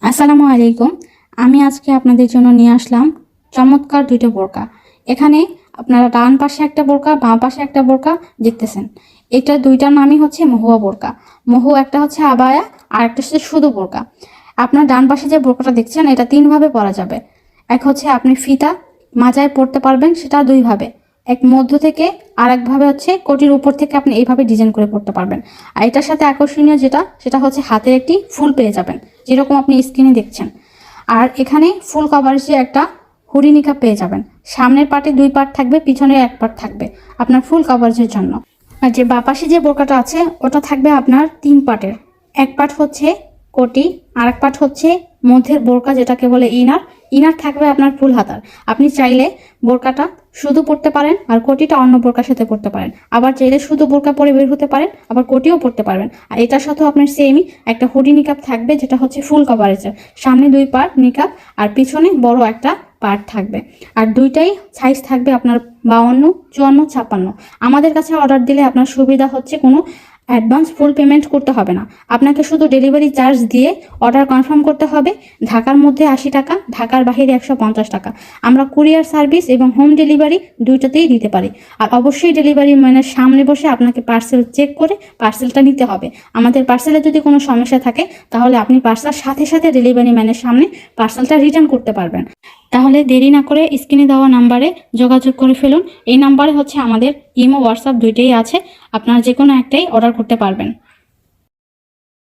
আসসালামু আলাইকুম। আমি আজকে আপনাদের জন্য নিয়ে আসলাম চমৎকার দুইটা বোরকা। এখানে আপনারা ডান পাশে একটা বোরকা, বাম পাশে একটা বোরকা দেখতেছেন। এটা দুইটার নামই হচ্ছে মহুয়া বোরকা। মহু একটা হচ্ছে আবায়া, আর একটা হচ্ছে শুধু বোরকা। আপনার ডান পাশে যে বোরকাটা দেখছেন এটা তিনভাবে পরা যাবে। এক হচ্ছে আপনি ফিতা মাজায় পরতে পারবেন, সেটা দুইভাবে। এক মধ্য থেকে, আর একভাবে হচ্ছে কোটির উপর থেকে আপনি এইভাবে ডিজাইন করে পড়তে পারবেন। আর এটার সাথে আকর্ষণীয় সেটা হচ্ছে হাতের একটি ফুল পেয়ে যাবেন, যেরকম আপনি স্ক্রিনে দেখছেন। আর এখানে ফুল কভারেজে একটা হুডি নিকাব পেয়ে যাবেন। সামনের পার্টে দুই পার্ট থাকবে, পিছনের এক পার্ট থাকবে আপনার ফুল কভারেজের জন্য। আর যে বাপাশে যে বোরকাটা আছে ওটা থাকবে আপনার তিন পার্টের। এক পার্ট হচ্ছে কোটি, আর এক পার্ট হচ্ছে মধ্যের বোরকা, যেটাকে বলে ইনার। ইনার থাকবে আপনার ফুল হাতার। আপনি চাইলে বোরকাটা শুধু পরতে পারেন, আর কোটিটা অন্য বোরকার সাথে পরতে পারেন। আবার চাইলে শুধু বোরকা পরে বের হতে পারেন, আবার কোটিও পরতে পারবেন। আর এটার সাথেও আপনার সেমই একটা হুডি নিকাব থাকবে, যেটা হচ্ছে ফুল কভারেজের। সামনে দুই পার্ট নিকাব, আর পিছনে বড় একটা পার্ট থাকবে। আর দুইটাই সাইজ থাকবে আপনার 52, 54, 56। আমাদের কাছে অর্ডার দিলে আপনার সুবিধা হচ্ছে কোনো অ্যাডভান্স ফুল পেমেন্ট করতে হবে না। আপনাকে শুধু ডেলিভারি চার্জ দিয়ে অর্ডার কনফার্ম করতে হবে। ঢাকার মধ্যে 80 টাকা, ঢাকার বাইরে 150 টাকা। আমরা কুরিয়ার সার্ভিস এবং হোম ডেলিভারি দুইটাতেই দিতে পারি। আর অবশ্যই ডেলিভারি ম্যানের সামনে বসে আপনাকে পার্সেল চেক করে পার্সেলটা নিতে হবে। আমাদের পার্সেলে যদি কোনো সমস্যা থাকে তাহলে আপনি পার্সেল সাথে সাথে ডেলিভারি ম্যানের সামনে পার্সেলটা রিটার্ন করতে পারবেন। তাহলে দেরি না করে স্ক্রিনে দেওয়া নাম্বারে যোগাযোগ করে ফেলুন। এই নাম্বারে হচ্ছে আমাদের ইমো, হোয়াটসঅ্যাপ দুইটাই আছে। আপনারা যে কোনো একটাই অর্ডার করতে পারবেন।